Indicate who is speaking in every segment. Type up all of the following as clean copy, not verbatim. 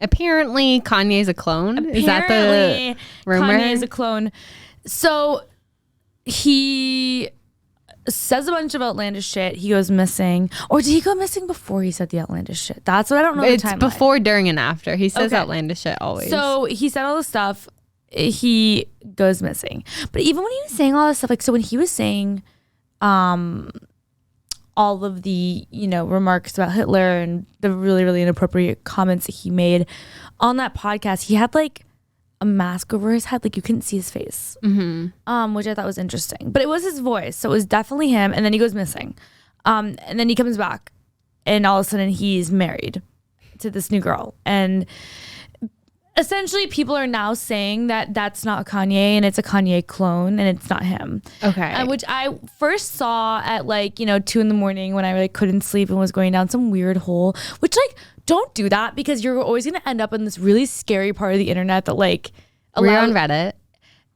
Speaker 1: Apparently, Kanye's a clone. Is that the rumor?
Speaker 2: Kanye is a clone. So he says a bunch of outlandish shit. He goes missing. Or did he go missing before he said the outlandish shit? That's what I don't know.
Speaker 1: It's before, during, and after. He says outlandish shit always.
Speaker 2: So he said all this stuff. He goes missing. But even when he was saying all this stuff, like, so when he was saying all of the, you know, remarks about Hitler and the really, really inappropriate comments that he made on that podcast, he had like a mask over his head, like you couldn't see his face, which I thought was interesting. But it was his voice, so it was definitely him. And then he goes missing, and then he comes back, and all of a sudden he's married to this new girl. And essentially, people are now saying that that's not Kanye and it's a Kanye clone and it's not him.
Speaker 1: Okay.
Speaker 2: Which I first saw at like, 2 a.m. when I like couldn't sleep and was going down some weird hole, which like, don't do that because you're always going to end up in this really scary part of the internet that like...
Speaker 1: Were you on Reddit?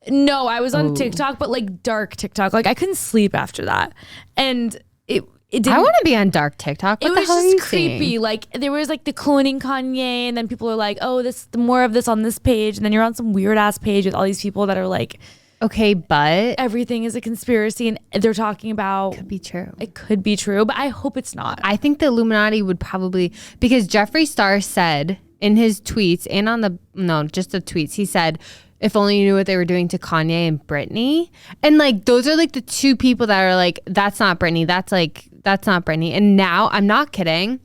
Speaker 2: No, I was on TikTok, but like dark TikTok. Like I couldn't sleep after that. And it didn't... I
Speaker 1: want to be on dark TikTok. What the hell are you
Speaker 2: creepy.
Speaker 1: Seeing?
Speaker 2: Like there was like the cloning Kanye, and then people are like, oh, more of this on this page. And then you're on some weird ass page with all these people that are like...
Speaker 1: Okay, but
Speaker 2: everything is a conspiracy and they're talking about...
Speaker 1: Could be true.
Speaker 2: It could be true, but I hope it's not.
Speaker 1: I think the Illuminati would probably... Because Jeffree Star said in his tweets and on the... No, just the tweets. He said, if only you knew what they were doing to Kanye and Britney. And like, those are like the two people that are like, that's not Britney. That's not Britney. And now, I'm not kidding.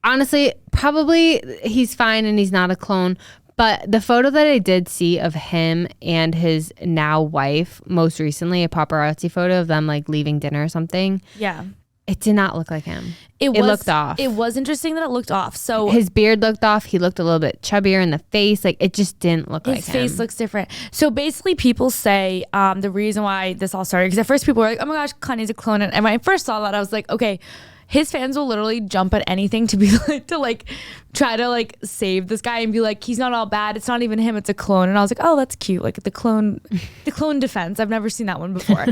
Speaker 1: Honestly, probably he's fine and he's not a clone. But the photo that I did see of him and his now wife, most recently, a paparazzi photo of them like leaving dinner or something.
Speaker 2: Yeah.
Speaker 1: It did not look like him. It looked off.
Speaker 2: It was interesting that it looked off. So
Speaker 1: his beard looked off. He looked a little bit chubbier in the face. Like it just didn't look like him.
Speaker 2: His face looks different. So basically people say the reason why this all started, because at first people were like, oh my gosh, Kanye's a clone. And when I first saw that, I was like, okay, his fans will literally jump at anything to be like, to like try to like save this guy and be like, he's not all bad. It's not even him. It's a clone. And I was like, oh, that's cute. Like the clone defense. I've never seen that one before.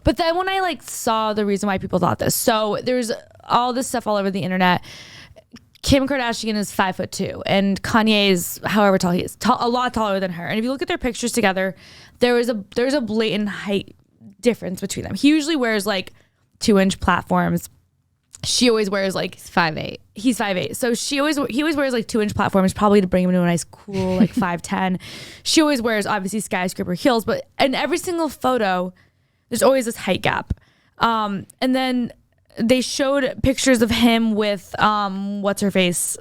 Speaker 2: But then when I like saw the reason why people thought this, so there's all this stuff all over the internet. Kim Kardashian is 5'2" and Kanye is however tall he is, a lot taller than her. And if you look at their pictures together, there's a blatant height difference between them. He usually wears like 2-inch platforms. She always wears like...
Speaker 1: He's 5'8".
Speaker 2: He's 5'8". So he always wears like 2-inch platforms, probably to bring him to a nice cool like 5'10". She always wears obviously skyscraper heels, but in every single photo, there's always this height gap. And then they showed pictures of him with what's her face,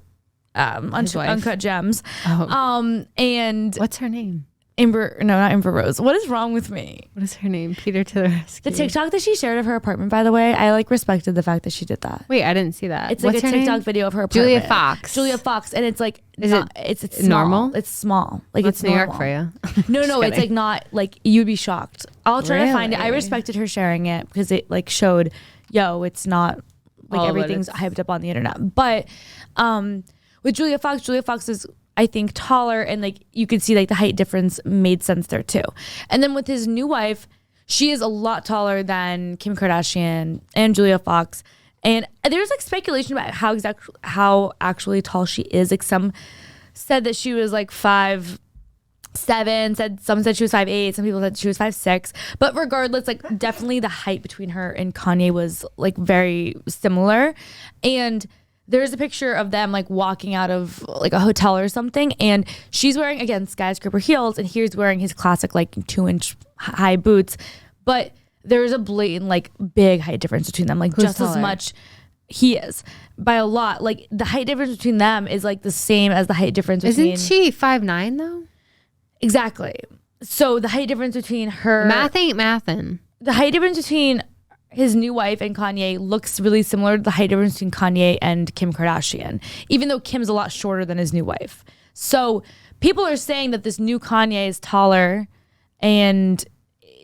Speaker 2: Uncut Gems.
Speaker 1: Oh.
Speaker 2: And
Speaker 1: what's her name?
Speaker 2: Not Amber Rose. What is wrong with me?
Speaker 1: What is her name? Peter to the rescue.
Speaker 2: The TikTok that she shared of her apartment, by the way, I like respected the fact that she did that.
Speaker 1: Wait, I didn't see that.
Speaker 2: It's like a TikTok video of her apartment. Julia Fox, and it's like it's
Speaker 1: normal?
Speaker 2: Small. It's small. Like
Speaker 1: it's
Speaker 2: it's
Speaker 1: New
Speaker 2: normal.
Speaker 1: York for you.
Speaker 2: No, it's like not like you'd be shocked. I'll try to find it. I respected her sharing it because it like showed, it's not like everything's hyped up on the internet. But with Julia Fox is, I think, taller, and like you could see like the height difference made sense there too. And then with his new wife, she is a lot taller than Kim Kardashian and Julia Fox. And there's like speculation about how actually tall she is. Like some said that she was like 5'7", some said she was 5'8", some people said she was 5'6". But regardless, like definitely the height between her and Kanye was like very similar. And there's a picture of them like walking out of like a hotel or something, and she's wearing, again, skyscraper heels, and he's wearing his classic like 2-inch high boots. But there's a blatant like big height difference between them, like just as much. He is by a lot. Like the height difference between them is like the same as the height difference between...
Speaker 1: Isn't she 5'9" though?
Speaker 2: Exactly. So the height difference between her...
Speaker 1: Math ain't mathin'.
Speaker 2: The height difference between his new wife and Kanye looks really similar to the height difference between Kanye and Kim Kardashian, even though Kim's a lot shorter than his new wife. So people are saying that this new Kanye is taller and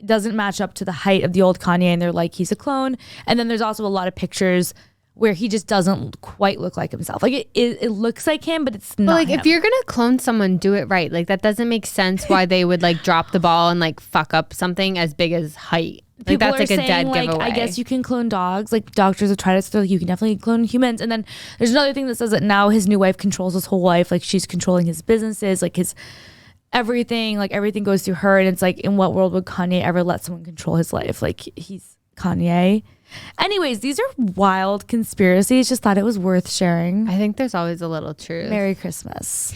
Speaker 2: doesn't match up to the height of the old Kanye, and they're like, he's a clone. And then there's also a lot of pictures where he just doesn't quite look like himself. Like it looks like him, but it's not.
Speaker 1: But like
Speaker 2: him.
Speaker 1: If you're gonna clone someone, do it right. Like that doesn't make sense why they would like drop the ball and like fuck up something as big as height. Like
Speaker 2: people
Speaker 1: that's like
Speaker 2: are
Speaker 1: a
Speaker 2: saying,
Speaker 1: dead
Speaker 2: like,
Speaker 1: giveaway.
Speaker 2: I guess you can clone dogs. Like doctors have tried it, so they're like, you can definitely clone humans. And then there's another thing that says that now his new wife controls his whole life. Like she's controlling his businesses, like his everything. Like everything goes through her. And it's like, in what world would Kanye ever let someone control his life? Like he's Kanye. Anyways, these are wild conspiracies. Just thought it was worth sharing.
Speaker 1: I think there's always a little truth.
Speaker 2: Merry Christmas.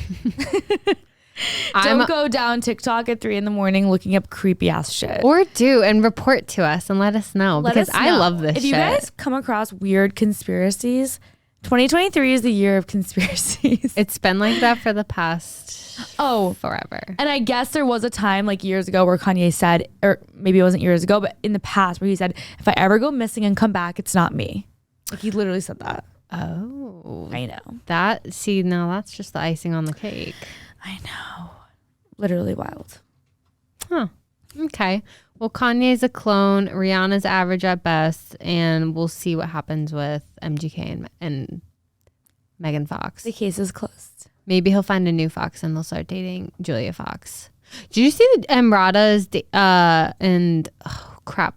Speaker 2: Don't go down TikTok at 3 a.m. looking up creepy ass shit.
Speaker 1: Or do and report to us and let us know because I love this
Speaker 2: if
Speaker 1: shit.
Speaker 2: you guys come across weird conspiracies, 2023 is the year of conspiracies.
Speaker 1: It's been like that for the past forever.
Speaker 2: And I guess there was a time like years ago where Kanye said, or maybe it wasn't years ago, but in the past where he said, if I ever go missing and come back, it's not me. Like he literally said that.
Speaker 1: Oh.
Speaker 2: I know.
Speaker 1: Now that's just the icing on the cake.
Speaker 2: I know. Literally wild.
Speaker 1: Huh. Okay. Well, Kanye's a clone. Rihanna's average at best. And we'll see what happens with MGK and Megan Fox.
Speaker 2: The case is closed.
Speaker 1: Maybe he'll find a new Fox and they'll start dating Julia Fox. Did you see that Emrata's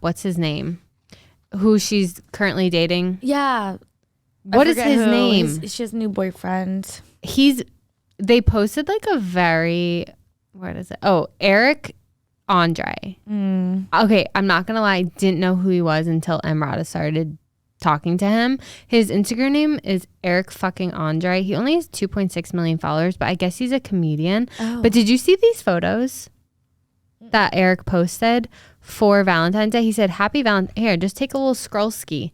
Speaker 1: what's his name? Who she's currently dating?
Speaker 2: Yeah.
Speaker 1: What is his name?
Speaker 2: She has a new boyfriend.
Speaker 1: They posted like a very, what is it? Oh, Eric Andre. Okay, I'm not gonna lie, I didn't know who he was until Emrata started talking to him. His Instagram name is Eric fucking Andre. He only has 2.6 million followers, but I guess he's a comedian. But did you see these photos that Eric posted for Valentine's Day? He said, "Happy Valentine." Here, just take a little scroll ski.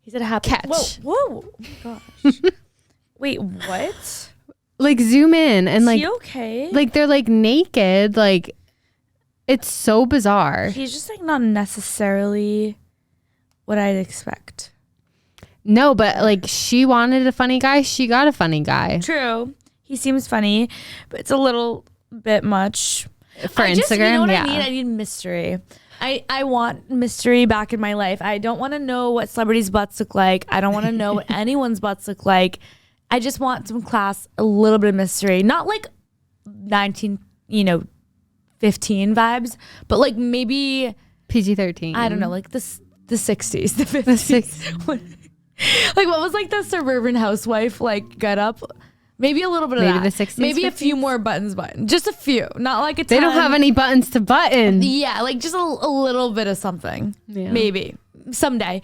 Speaker 2: He said, "Happy
Speaker 1: catch."
Speaker 2: Whoa! Oh my gosh! Wait, what?
Speaker 1: Like zoom in and like,
Speaker 2: is he okay?
Speaker 1: like they're like naked. Like it's so bizarre.
Speaker 2: He's just like not necessarily what I'd expect.
Speaker 1: No, but like she wanted a funny guy. She got a funny guy.
Speaker 2: True. He seems funny, but it's a little bit much.
Speaker 1: For Instagram,
Speaker 2: you know what I need? I need mystery. I want mystery back in my life. I don't want to know what celebrities' butts look like. I don't want to know what anyone's butts look like. I just want some class, a little bit of mystery. Not like 15 vibes, but like maybe
Speaker 1: PG-13.
Speaker 2: I don't know, like the 60s, the 50s. Like what was like the suburban housewife like get up? Maybe a little bit of
Speaker 1: maybe
Speaker 2: that.
Speaker 1: The 60s,
Speaker 2: maybe
Speaker 1: 50s?
Speaker 2: A few more buttons button. Just a few. Not like a ton.
Speaker 1: They don't have any buttons to button.
Speaker 2: Yeah, like just a little bit of something. Yeah. Maybe. Someday.